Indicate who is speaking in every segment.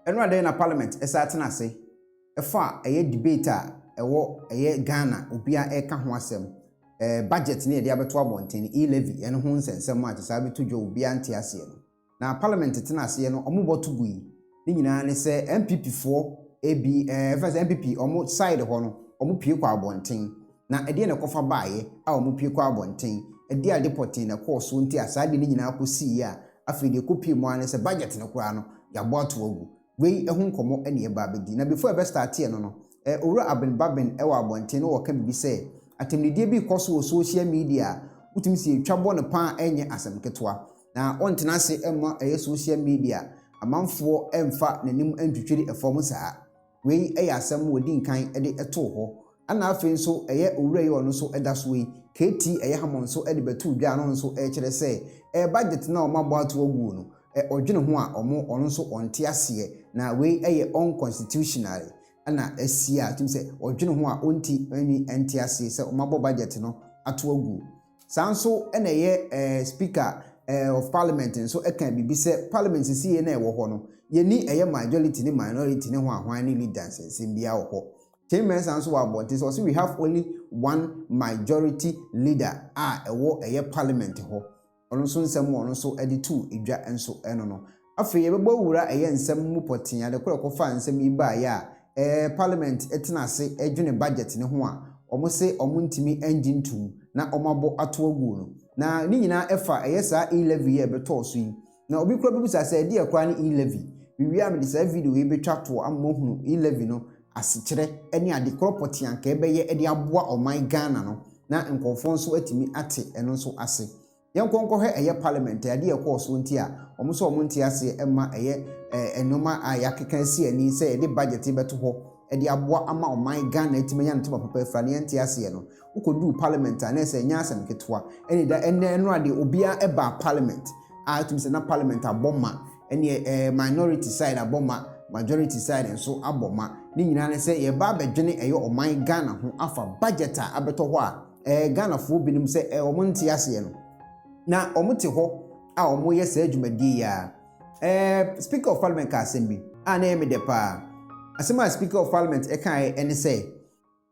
Speaker 1: enra dey na parliament esa tena ase efa eye debate a ewo eye Ghana obia eka ho asem budget ne ye dia beto abonten e-levy eno ho nsensem a tsa beto dwo obia nte ase no na parliament tena ase no omoboto gui ni nyina ne se MPP for first MPP omo side ho no omo pie kwa abonten na ede ne kofa baaye a omo pie kwa abonten ede ade potin na course nti asade ni nyina akosi ya afi de kopie mo ane se budget ne kura no ya boato agu wei ehun komo ene e ba bedi na before e be start here no owura abenbaben e wa abonten no wo ka bibi se atemnidie bi koso social media utimi si etwabo ne pan enye asem ketwa na ontena se emma eye social media amanfo emfa nanim antwitwiri efom saa wei eye asem wodi nkan ede eto ho ana afi nso eye owura yi ono so edaso wei KT eye hamon so ede betu dwa no nso e kire se budget na o mabo ato agu no odwene ho a ono nso onte ase na wei eye unconstitutional ana asia tim se odwene ho a onti ani ente ase se o mabo budget no ato agu sanso ena eye speaker of parliament nso ekan bibi se parliament si ye na ewo ho no ye ni eye majority ni minority ni ho ahwan ni leaders simbia wo ho Chairman sanso wa bonte so we have only one majority leader ewo eye parliament ho ono so nsem ono so edi 2 edwa enso eno no afi ye bebo wura eye nsem mu potin ya de kofa nsem iba ya parliament etena ase edwene budget ne ho a omo se omo ntimi engine tum na omabo ato agu no na ni nyina efa eye sa e-levy ye beto so yi na obi kura bibusa se edi ekwa ni e-levy wi am de sa video we betwa to amohunu e-levy no asikire eni ade kropoti anka ebeye ede aboa oman Ghana no na nkonfo nso atimi ate eno nso ase yenkonko he eye parliament ade ekoso nti a omo so omo nti ase ema eye enoma ayakeka si ani se ede budget beto ho ede aboa ama oman Ghana atimi nya ntoma papa efra ne nti ase no ukodu parliament na se nya asem ketwa eni da eno ade obia eba parliament atimi se na parliament aboma eni minority side aboma majority side nso aboma ni nyina ne se ye ba bedwene eye oman Ghana ho afa budget a abeto ho a Ghana fo binim se omo nti ase no na omo te ho a omo ye se adwumadi ya speaker of parliament ka assembly na eme de pa asema speaker of parliament e kan ene se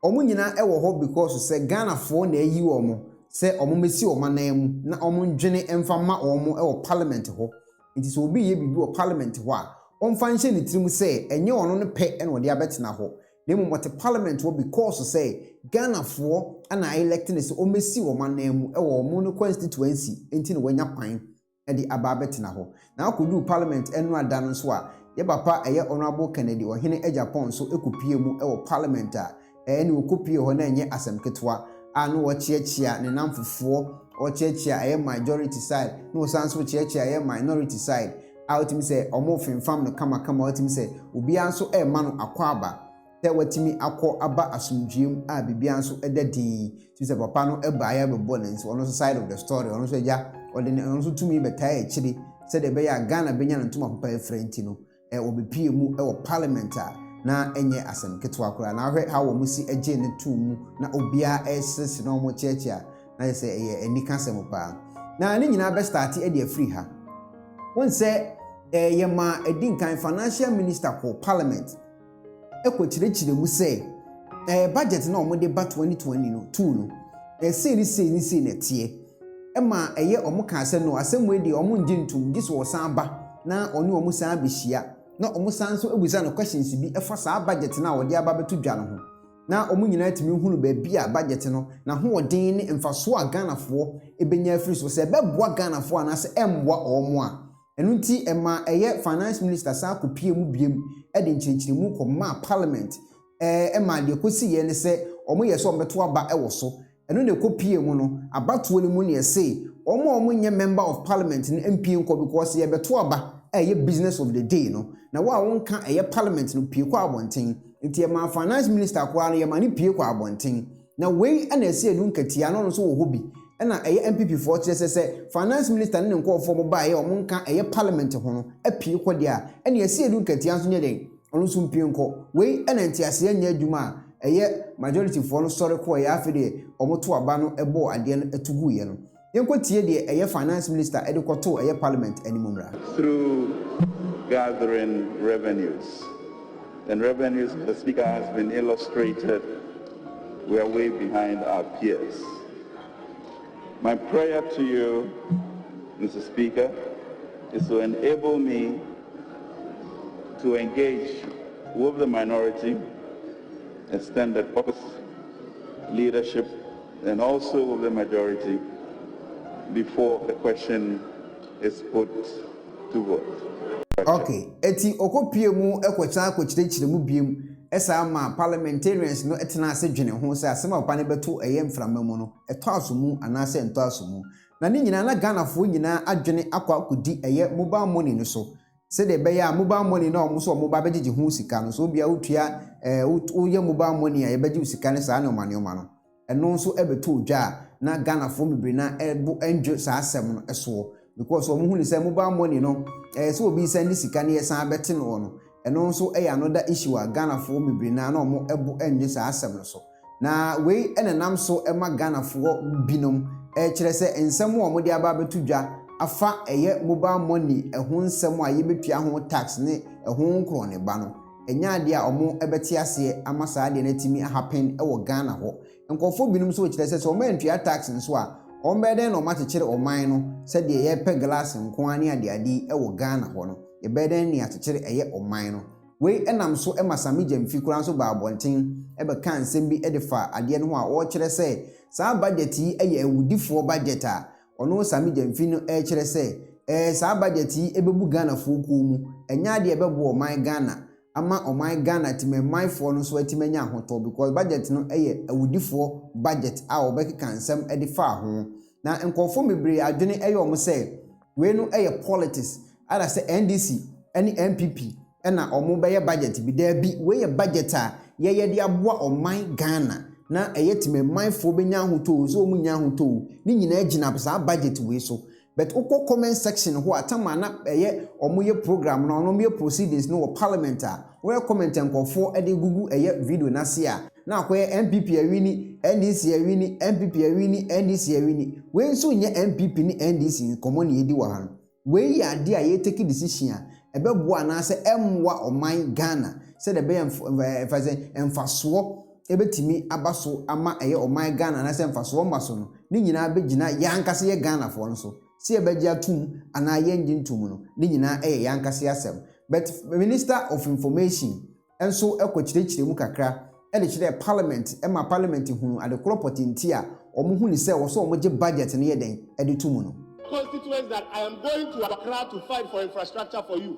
Speaker 1: omo nyina e wo ho because se Ghana fo na ayi omo se omo mesi omo nan mu na omo ndwene emfa ma omo e wo parliament ho nti so obi ye bibi wo parliament ho a onfa nche ni tirim se enye ono ne pe ene wode abetena ho na mu what parliament wo because say Ghana fo ana electing se o mesi wo manam e wo mu no constituency enti ne wanya kwan e di aba abetena ho na akodu parliament enu ada no so a ye papa eye honorable Kennedy ohene Agyapong so ekopie mu e wo parliament a ene okopie ho na enye asem ketwa anu wo chiachia ne namfofo o chiachia eye majority side no sanso chiachia eye minority side outimi say omo finfam no kama outimi say obi anso e ma no Acquah aba te watimi akọ aba asumdwiem a bibia anso edadi ti say papa no e ba ya bebo nansi ono so side of the story ono so ja odene ono so tumi beta e chiri se de be ya Ghana benya no ntuma papa efrenti no obepie mu e wo parliament a na enye asem ketwa akora na hwe ha wo musi eje ne tu mu na obia esese no mo chiachia na say enika sem pa na ni nyina be start e de free ha won say yema edinkan financial minister ko parliament ekwochirechire mu say budget na omode ba 2020 no 2 no sei na tie ema eye omo ka ase no asem di omo ngi ntum gi so san ba na oni omo san behia na omo san so ebuza no questions bi efa sa budget na wode aba beto dwa no ho na omo nyina timi hunu ba bia budget no na ho odin ne mfaso a Ghana fo ebenya afiri so se beboa Ghana fo ana se emboa omo a enunti ema eye finance minister sa kopie mu biem e de nkyerkyere mu ko ma parliament ema de kosi ye ne se omo ye so ometo aba e wo so enu ne kopie mu no abatoɔ ne mu ne say omo nye member of parliament ne MP nko because ye beto aba ye business of the day no na wa wonka eye parliament no pie kwa abonten nti ema finance minister kwa no ye ma ne pie kwa abonten na wei ana Asiedu Nketia no so wo hobi na eye MPP for se finance minister ne nko fo mo ba ye omo nka eye parliament ho no apie ko dia ene Asiedu Nketia nso nye den ono so mpie nko wei ena ntiase anya adwuma eye majority for no sorry ko ya afede omo to aba no ebo ade no etugu ye no yenko tie de eye finance minister edikoto eye parliament animumra
Speaker 2: through gathering revenues. And revenues, the Speaker has been illustrated, we are way behind our peers. My prayer to you, Mr. Speaker, is to enable me to engage with the minority, extended office, leadership, and also with the majority before the question is put to vote.
Speaker 1: Okay, eti okopie mu ekwocha kwechire mu biem esa ma parliamentarians no etena ase dwene ho se asema opa ne beto eye mframa mu no eto asomu anase ento asomu na ne nyina na Ghana fo nyina adwene akwa akodi eye mobile money no so se de be ya mobile money na omo so mobile begege ho sika no so bia utua uye mobile money a ye beje sika ne sa na omanioma no eno nso ebeto dwa na Ghana fo mebre na ebu enjo sa asem no eso because omo hu ni say mobile money no so obi send sika ne yesan abete no no eno nso another issue a Ghana fo mebre na omo ebu enjo sa asem no so na we enenam so ema Ghana fo binom kire se ensem omo de aba betu dwa afa eye mobile money ehun nsem a ye betua ho tax ne ehun nkro ne ba no enya ade a omo ebeti ase amasa ade na timi happen ewo Ghana ho nkofo binum so kire se so omo entua tax nso a ombeden no matechire oman no se de ye pe glass nko ani ade ewo Ghana ho no ye beden ni atechire eye oman no we enam so emasame jamfi kura so ba abonten ebe kan nsem bi edefa ade no a wo kire se sa budget yi eye Odifour budget a ono same jamfi no kire se sa budget yi ebebu Ghana fo ko mu enya ade ebebo oman Ghana ama oman Ghana time mindful no so atimanya hoto because budget no eye Odifour budget a obekeka nsem edifa ho na nkofo mebre adwene eye omo se we no eye politics ada se NDC any MPP na omo beye budget bi da bi we ye budget a ye de aboa oman Ghana na eye time mindful benya hoto so omo nya hoto ni nyina agina sa budget we so but uko comment section ho atama na eye omoye program na onomoye proceedings no parliament a we comment nkofo ede gugu eye video na se a na akoye MPP awini NDC awini MPP awini NDC awini we nso nye MPP ni NDC komo ne yedi wa han we ya ade a ye take decision a ebebo ana se emwa oman Ghana se de be emfaso ebetimi abaso ama eye oman Ghana na se emfaso maso no ni nyina begina yankase ye Ghana fo nso si ebeji atum ana yenji ntum no ni nyina yankase asem but Minister of Information enso ekwochirechire mu kakra ele chire parliament ema parliament hunu adekoro potenti a omo huni se wo so omo je budget ne yeden editum no
Speaker 3: constituents that I am going to Accra to fight for infrastructure for you,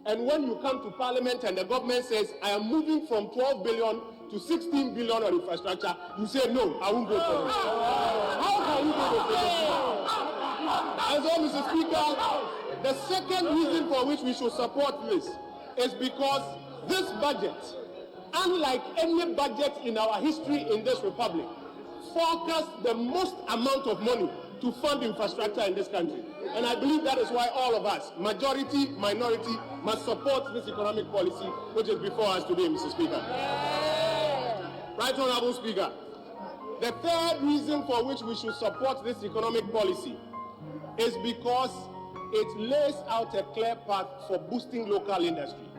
Speaker 3: and when you come to parliament and the government says I am moving from 12 billion to 16 billion on infrastructure, you say no, I won't go for it. How can you go for it? And so, Mr. Speaker, the second reason for which we should support this is because this budget, unlike any budget in our history in this republic, forecasts the most amount of money to fund infrastructure in this country. And I believe that is why all of us, majority, minority, must support this economic policy which is before us today, Mr. Speaker. Right, Honorable Speaker. The third reason for which we should support this economic policy is because it lays out a clear path for boosting local industry.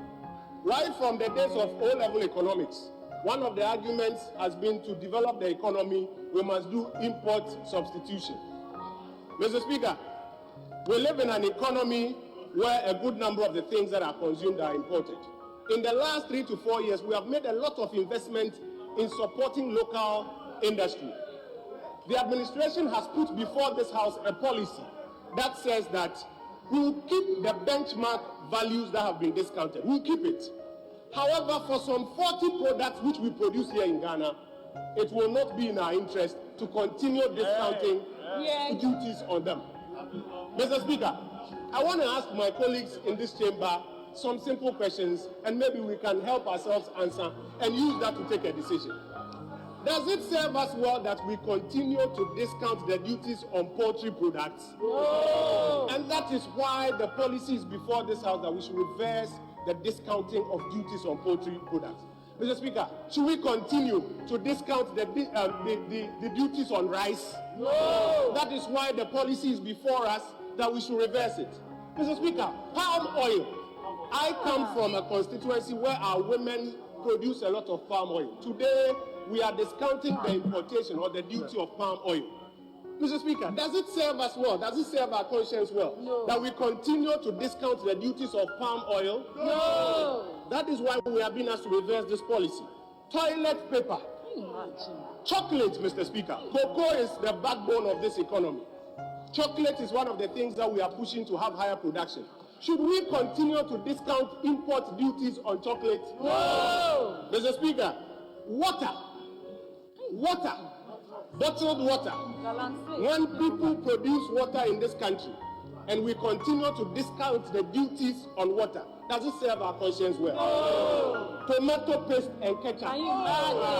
Speaker 3: Right from the days of O-level economics, one of the arguments has been to develop the economy, we must do import substitution. Mr. Speaker, we live in an economy where a good number of the things that are consumed are imported. In the last 3 to 4 years, we have made a lot of investment in supporting local industry. The administration has put before this House a policy that says that we will keep the benchmark values that have been discounted. We'll keep it. However, for some 40 products which we produce here in Ghana, it will not be in our interest to continue discounting duties on them. Mr. Speaker, I want to ask my colleagues in this chamber some simple questions, and maybe we can help ourselves answer and use that to take a decision. Does it serve us well that we continue to discount the duties on poultry products? No. And that is why the policy is before this House that we should reverse the discounting of duties on poultry products. Mr. Speaker, should we continue to discount the duties on rice? No. That is why the policy is before us that we should reverse it. Mr. Speaker, palm oil. I come from a constituency where our women produce a lot of palm oil. Today, we are discounting the importation or the duty of palm oil. Mr. Speaker, does it serve us well? Does it serve our conscience well?
Speaker 4: No.
Speaker 3: That we continue to discount the duties of palm oil?
Speaker 4: No.
Speaker 3: That is why we have been asked to reverse this policy. Toilet paper. Chocolate, Mr. Speaker. Cocoa is the backbone of this economy. Chocolate is one of the things that we are pushing to have higher production. Should we continue to discount import duties on chocolate?
Speaker 4: No.
Speaker 3: Mr. Speaker, water, bottled water. When people produce water in this country and we continue to discount the duties on water, does it serve our conscience well?
Speaker 4: No.
Speaker 3: Tomato paste and ketchup.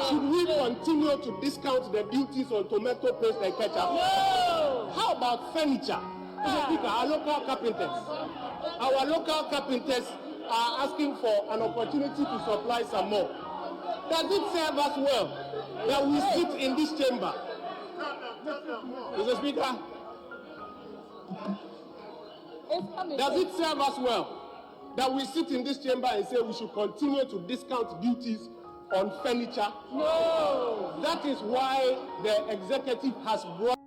Speaker 3: Should we continue to discount the duties on tomato paste and ketchup?
Speaker 4: No.
Speaker 3: How about furniture? Mr. Speaker, our local carpenters are asking for an opportunity to supply some more. Does it serve us well that we sit in this chamber? Mr. Speaker, does it serve us well that we sit in this chamber and say we should continue to discount duties on furniture?
Speaker 4: No.
Speaker 3: That is why the executive has brought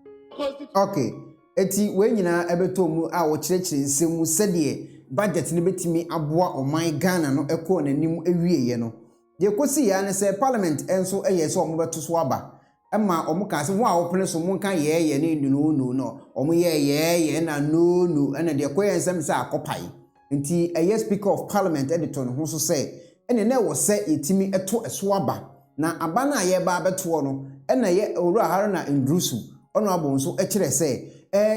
Speaker 1: Okay. Eti we nyina ebeto mu a wo kirekire nsemu sɛdeɛ budget ne betimi aboa oman Ghana no ɛkɔ nanim ewieye no de kosi ya ne sɛ parliament enso ɛyɛ sɛ ɔmo beto so aba ɛma ɔmo ka sɛ wo a wo pene so mo nka yɛyɛ ne no ɔmo yɛyɛ na no ɛna de koyɛ nsɛm sɛ akɔpai nti ɛyɛ speaker of parliament editor no ho so sɛ ɛne na ɛwɔ sɛ yɛtimi ɛto ɛso aba na aba na yɛba beto no ɛna yɛ owura Haruna Ndrusu ɔno abo nso ɛkyerɛ sɛ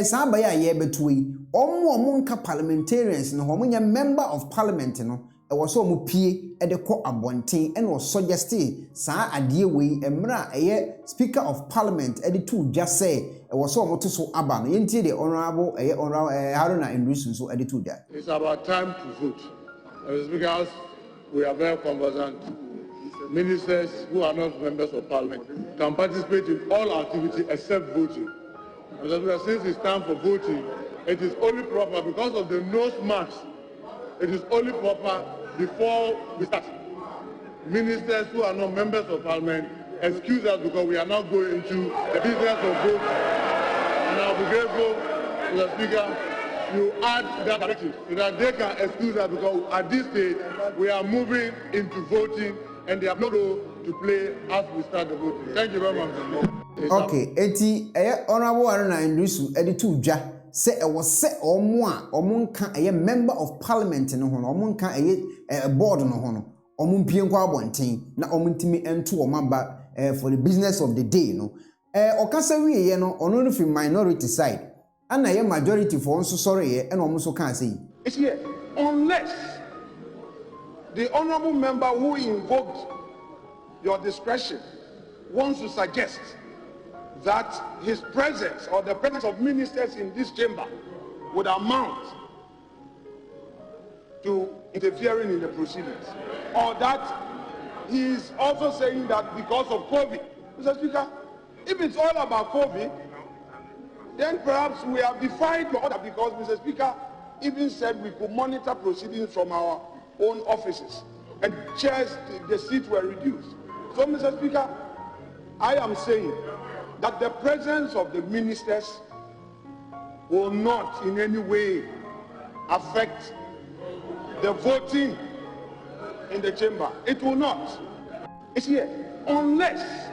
Speaker 1: saa ya ye betu yi omo nka parliamentarians no ho nya member of parliament no e wo so omo pie e de kɔ abonten e no suggest saa ade wei emra eye speaker of parliament e de tu dwa say e wo so omo to so aba no yentie de honorable Haruna Ndrusu so e de tu dwa.
Speaker 5: It's about time to vote. Because we are very conversant. Ministers who are not members of parliament can participate in all activities except voting. Since it's time for voting, it is only proper because of the nose marks. It is only proper before we start. Ministers who are not members of parliament, excuse us because we are now going into the business of voting. And I'll be grateful to the Speaker, you add that directive so that they can excuse us because at this stage we are moving into voting and they have no role to play as we start the voting. Thank you very much.
Speaker 1: Okay, eti honorable Haruna Ndrusu editu dwa se ewo se omo nka member of parliament no ho no omo nka board no ho no omo mpie nkwa abonten na omo ntimi ento omo aba for the business of the day no okasa wiye no ono no from minority side ana ye majority for nso sorry ye na omo so kan say
Speaker 5: it's here unless the honorable member who invoked your discretion wants to suggest that his presence or the presence of ministers in this chamber would amount to interfering in the proceedings, or that he is also saying that because of COVID. Mr. Speaker, if it's all about COVID, then perhaps we have defied your order because Mr. Speaker even said we could monitor proceedings from our own offices and chairs, the seats were reduced. So, Mr. Speaker, I am saying that the presence of the ministers will not in any way affect the voting in the chamber. It will not. It's here. Unless...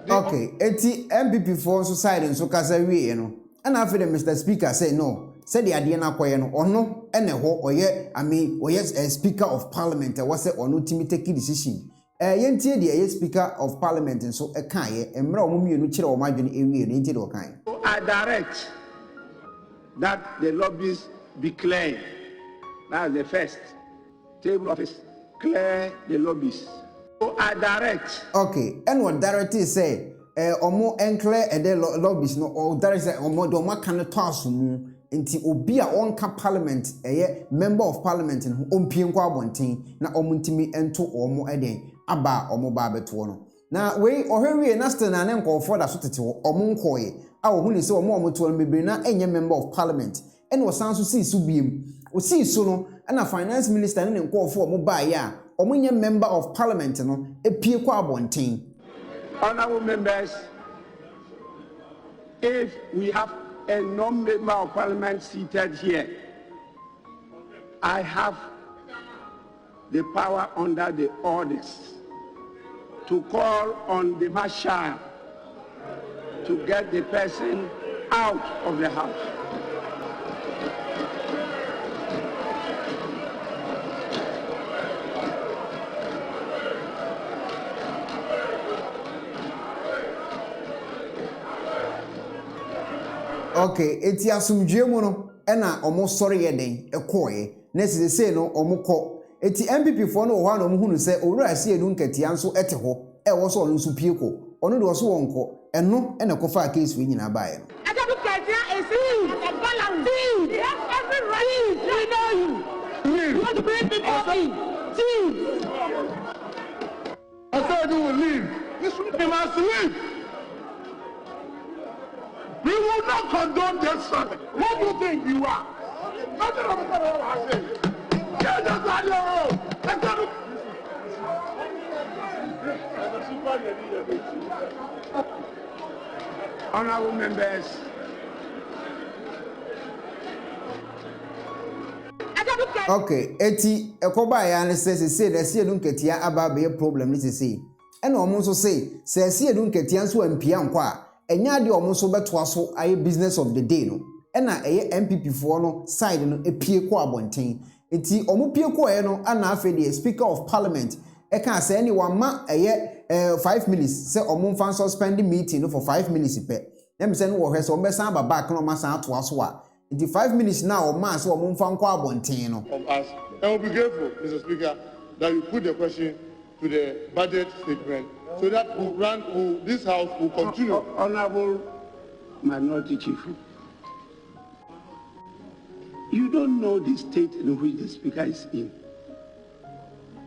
Speaker 1: Okay, eti MPP for society so kasa wie no. And after the Mr. Speaker say no. Said the idea na kwaye no ono ene ho oye speaker of parliament was say ono timi take decision. Yentie the speaker of parliament and so ekaye emra omumienu kire o madwene ewie no yentie de okan.
Speaker 6: So I direct that the lobbies be clear. That's the first. Table office, clear the lobbies. So I direct.
Speaker 1: Okay, and what directly say omo enclear e de lobbies no or direct say omo do maka no to asomu nti obi a onka parliament member of parliament no ompie nkwa abonten na omo ntimi ento omo eden aba omo ba beto no na we ohwewie na still na ne nkofo da so tete omo nkoye a wo huni se omo to no bebre na enye member of parliament ene osan so si so biem o si so no and a finance minister ne nkɔfo mo ba ya omunye member of parliament no epie kwa abonten.
Speaker 6: Honorable members, if we have a non-member of parliament seated here, I have the power under the orders to call on the marshal to get the person out of the house.
Speaker 1: Okay, eti asumdwe mu no na omo sori yeden ekoye na sese no omo kɔ eti MPP fo no wo ha no mo hunu sɛ owura Asiedu Nketia nso ete ho wo so ono nso pie ko ono de wo so wonko eno na kofa case we nyina baaye no
Speaker 4: Asiedu Nketia is in the balance. He has every right. We know you. You want to bring people in.
Speaker 5: Asiedu will leave. He must leave. We will not condone this son. What do you think you are? Nothing of the I say. Get us out of your room. Let's go.
Speaker 6: Honorable members,
Speaker 1: okay eti ekoba ya ne sese de Asiedu Nketia aba be problem ni sese ena omo nso say se Asiedu Nketia nso ampia nkwa a enya de omo nso beto aso aye business of the day no ena eye MPP fo no side no epie ko abonten eti omo pie ko no ana afa the speaker of parliament e kan say any one ma eye 5 minutes say omo fan suspend meeting no for 5 minutes pe dem say no wo hwe so omo san ba back no ma san ato aso a eti 5 minutes now o ma say omo fan ko abonten no
Speaker 5: of us. And we'll be grateful, Mr. Speaker, that you put the question to the budget statement so that this House will continue.
Speaker 6: Honorable Minority Chief, you don't know the state in which the Speaker is in.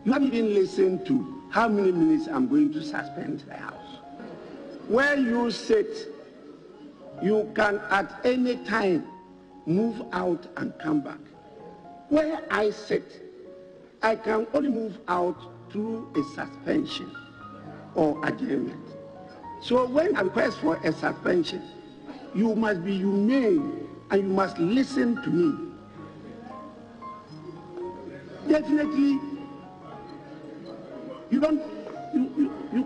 Speaker 6: You haven't even listened to how many minutes I'm going to suspend the House. Where you sit, you can at any time move out and come back. Where I sit, I can only move out through a suspension or adjournment. So when I request for a suspension, you must be humane and you must listen to me. Definitely, you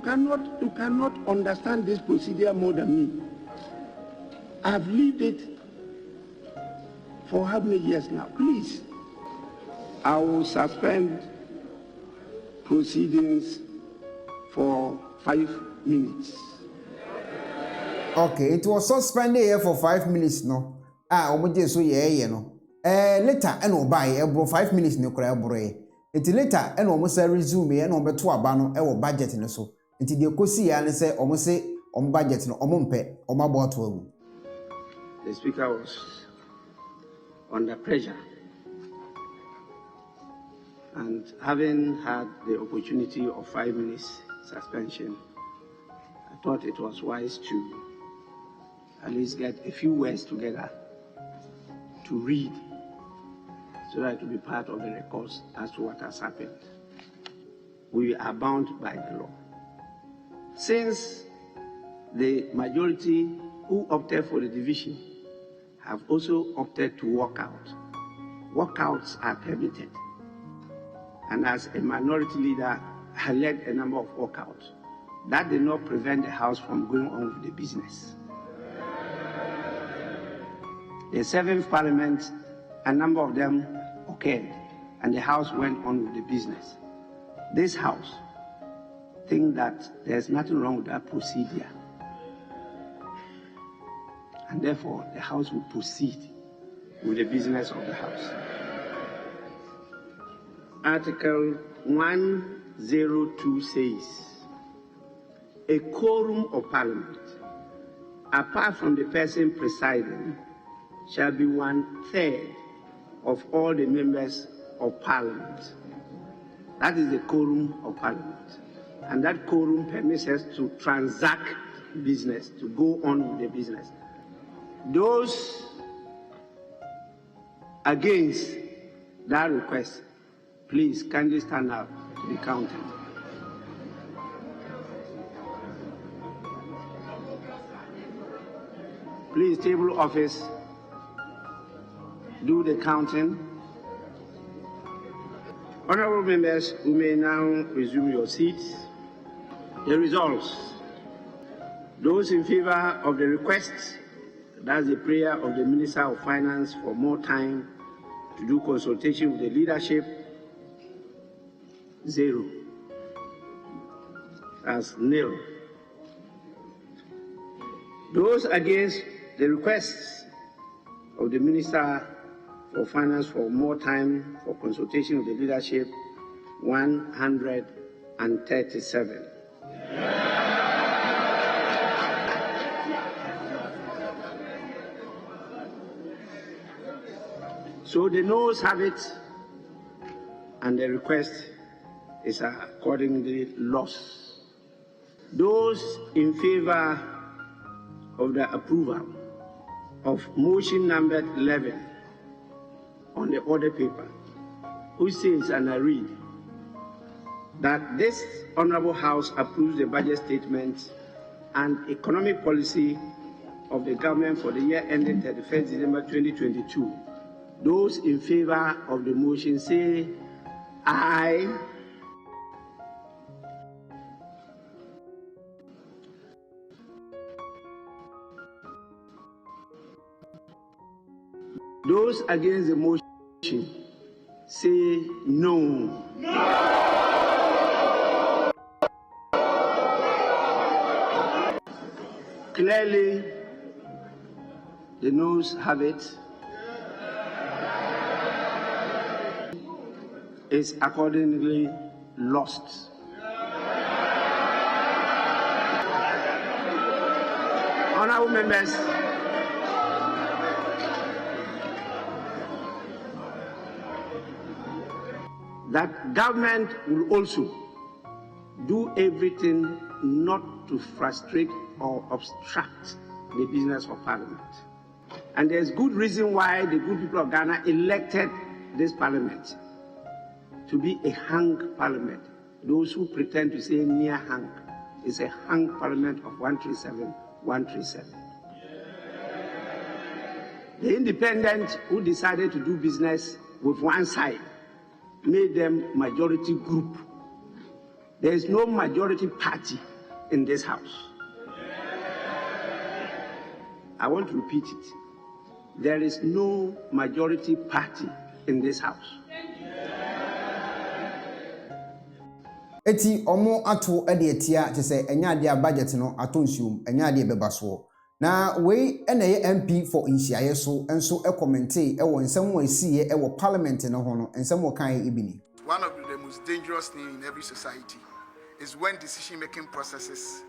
Speaker 6: cannot understand this procedure more than me. I've lived it for how many years now? Please, I will suspend proceedings for 5 minutes.
Speaker 1: Okay, it was suspended here for 5 minutes no. Omoje so ye no. Later and obai bro 5 minutes no kra bro e. Enti later and omo say resume e na obeto aba no wo budget no so. Enti de kosi ya ne say omo say omo budget no omo mpe omo aboto agu.
Speaker 6: The Speaker was under pressure, and having had the opportunity of 5 minutes suspension, I thought it was wise to at least get a few words together to read so that it will be part of the records as to what has happened. We are bound by the law. Since the majority who opted for the division have also opted to walk out, walkouts are permitted. And as a minority leader, I led a number of walkouts. That did not prevent the House from going on with the business. The 7th Parliament, a number of them occurred, and the House went on with the business. This House thinks that there's nothing wrong with that procedure, and therefore the House will proceed with the business of the House. Article 102 says, a quorum of Parliament, apart from the person presiding, shall be 1/3 of all the members of Parliament. That is the quorum of Parliament. And that quorum permits us to transact business, to go on with the business. Those against that request, please kindly stand up to be counted. Please, table office, do the counting. Honorable members, who may now resume your seats. The results. Those in favor of the request, that's the prayer of the Minister of Finance for more time to do consultation with the leadership, 0. That's nil. Those against the requests of the Minister for Finance for more time for consultation with the leadership, 137. So the noes have it, and the request is accordingly lost. Those in favor of the approval of motion numbered 11 on the order paper, who says, and I read, that this Honorable House approves the budget statement and economic policy of the government for the year ending 31st December 2022. Those in favor of the motion say aye. Those against the motion say no. Clearly, the noes have it. Is accordingly lost. Honorable members, that government will also do everything not to frustrate or obstruct the business of Parliament. And there's good reason why the good people of Ghana elected this Parliament to be a hung Parliament. Those who pretend to say near hung is a hung Parliament of 137, 137. The independent who decided to do business with one side made them majority group. There is no majority party in this house. I want to repeat it. There is no majority party in this house.
Speaker 1: Eti omo ato ede etia te se enya de budget no ato nsuom enya de bebaso na we ena ye MP for nhyiaye so enso e wo nsem wo asiye e wo parliament no ho no nsem wo kan ibini.
Speaker 7: One of the most dangerous things in every society is when decision-making processes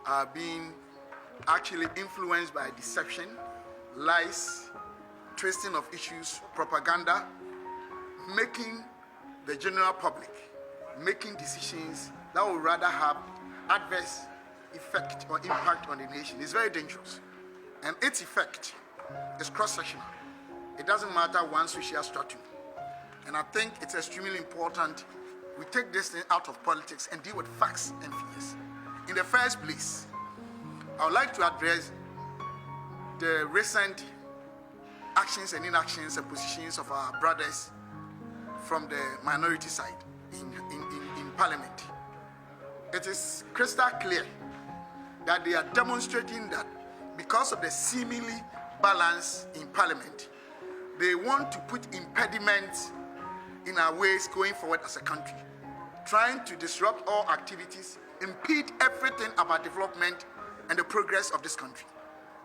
Speaker 7: are being actually influenced by deception, lies, twisting of issues, propaganda, making the general public making decisions that will rather have adverse effect or impact on the nation. It's very dangerous. And its effect is cross-sectional. It doesn't matter one social stratum. And I think it's extremely important we take this thing out of politics and deal with facts and figures. In the first place, I would like to address the recent actions and inactions and positions of our brothers from the minority side in Parliament. It is crystal clear that they are demonstrating that because of the seemingly balance in Parliament, they want to put impediments in our ways going forward as a country, trying to disrupt all activities, impede everything about development and the progress of this country.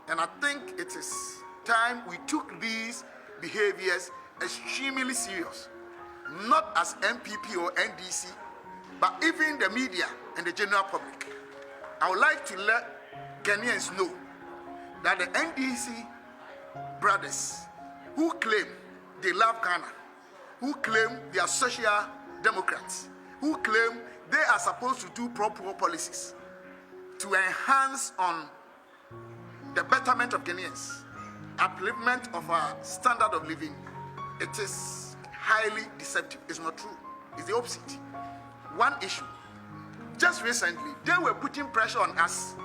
Speaker 7: And I think it is time we took these behaviors extremely serious, not as MPP or NDC, but even the media and the general public. I would like to let Ghanaians know that the NDC brothers who claim they love Ghana, who claim they are social democrats, who claim they are supposed to do pro-poor policies to enhance on the betterment of Ghanaians, upliftment of our standard of living, it is highly deceptive. It's not true. It's the opposite. One issue. Just recently, they were putting pressure on us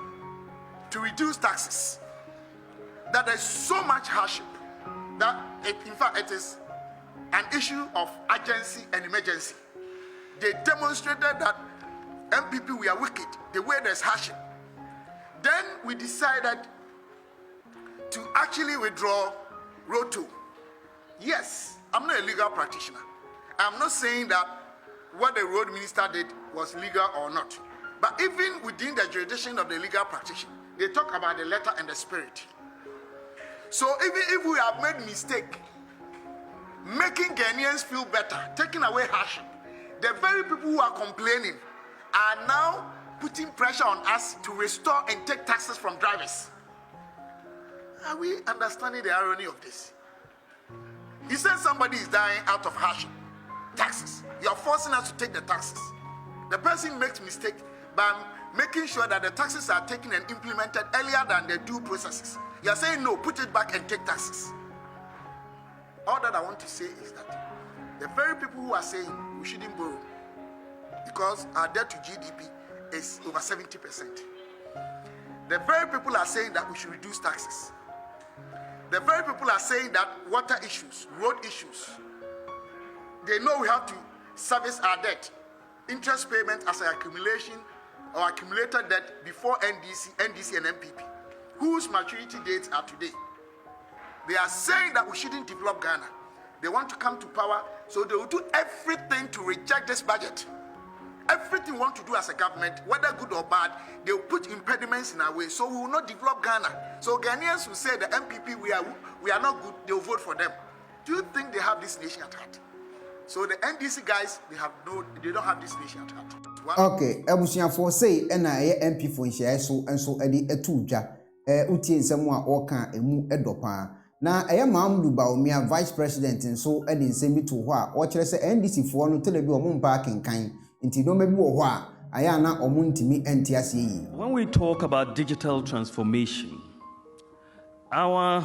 Speaker 7: to reduce taxes. That there's so much hardship that, in fact, it is an issue of urgency and emergency. They demonstrated that MPP, we are wicked, the way there's hardship. Then we decided to actually withdraw Road 2. Yes, I'm not a legal practitioner. I'm not saying that what the road minister did was legal or not. But even within the jurisdiction of the legal practitioner, they talk about the letter and the spirit. So even if we have made mistake, making Ghanaians feel better, taking away hardship, the very people who are complaining are now putting pressure on us to restore and take taxes from drivers. Are we understanding the irony of this? He said somebody is dying out of hardship. Taxes. You're forcing us to take the taxes. The person makes mistake by making sure that the taxes are taken and implemented earlier than the due processes. You're saying no, put it back and take taxes. All that I want to say is that the very people who are saying we shouldn't borrow because our debt to GDP is over 70%. The very people are saying that we should reduce taxes. The very people are saying that water issues, road issues, they know we have to service our debt. Interest payment as an accumulation or accumulated debt before NDC and MPP, whose maturity dates are today. They are saying that we shouldn't develop Ghana. They want to come to power, so they will do everything to reject this budget. Everything we want to do as a government, whether good or bad, they will put impediments in our way, so we will not develop Ghana. So Ghanaians who say the MPP, we are not good, they will vote for them. Do you think they have this nation at heart? So the NDC guys, they don't have this nation at heart.
Speaker 1: Okay, abusuafo say na MP for nhia so enso edi etudwa utie nsem a oka emu edopa na Maame Baumia vice president nso edi nsem bi to ho a o kire se NDC fo no telebi omo mpa kenkan nti no mebi wo ho a aya na omo ntimi enti ase yi.
Speaker 8: When we talk about digital transformation, our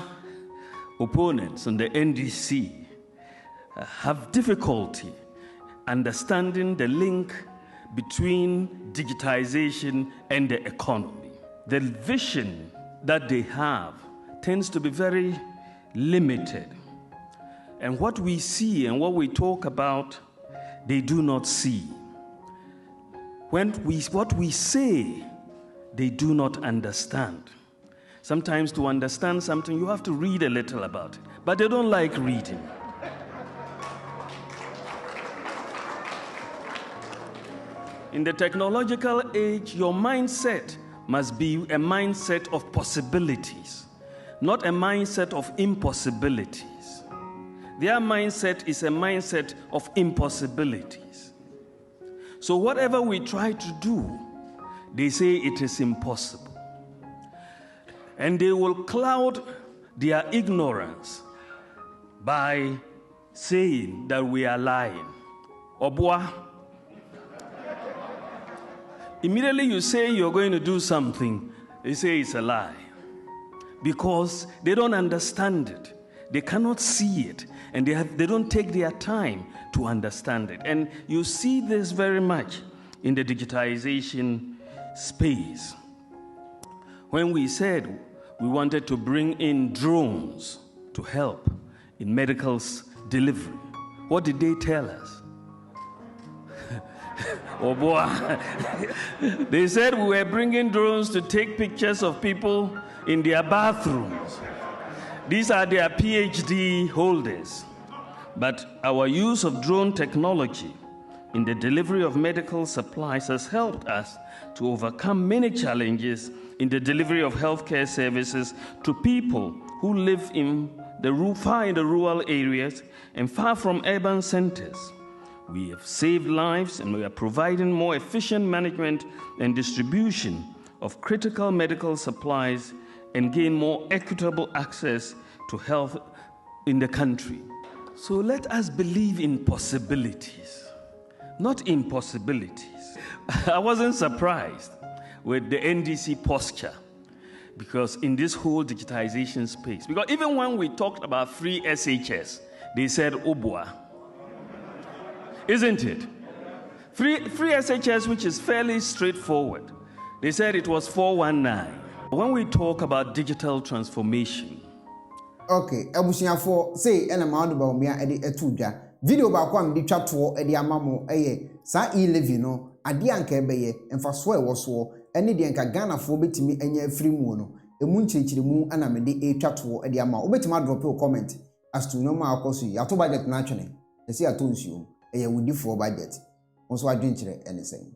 Speaker 8: opponents in the NDC have difficulty understanding the link between digitization and the economy. The vision that they have tends to be very limited. And what we see and what we talk about, they do not see. What we say, they do not understand. Sometimes to understand something, you have to read a little about it, but they don't like reading. In the technological age, your mindset must be a mindset of possibilities, not a mindset of impossibilities. Their mindset is a mindset of impossibilities. So whatever we try to do, they say it is impossible. And they will cloud their ignorance by saying that we are lying. Obwa. Immediately you say you're going to do something, they say it's a lie. Because they don't understand it. They cannot see it. And they don't take their time to understand it. And you see this very much in the digitization space. When we said we wanted to bring in drones to help in medical delivery, what did they tell us? Oh boy. They said we were bringing drones to take pictures of people in their bathrooms. These are their PhD holders. But our use of drone technology in the delivery of medical supplies has helped us to overcome many challenges in the delivery of healthcare services to people who live far in the rural areas and far from urban centers. We have saved lives and we are providing more efficient management and distribution of critical medical supplies and gain more equitable access to health in the country. So let us believe in possibilities, not impossibilities. I wasn't surprised with the NDC posture because in this whole digitization space, because even when we talked about free SHS, they said, Obwa. isn't it? Free SHS, which is fairly straightforward. They said it was 419. When we talk about digital transformation.
Speaker 1: Okay, abusuafo say ena ma do ba omia e de etudwa. Video ba kwa mde twato e de amamo eye sa eeii no ade anka ebeye emfaso e woso ene de anka Ghana fo betimi anya afiri mu no emu nchirichiri mu ana mede e twato e de ama obetima drop a comment as to no ma akoso ya to budget na twene e se ato nsuo eye Odifour budget. Onso adwenkyere ene sen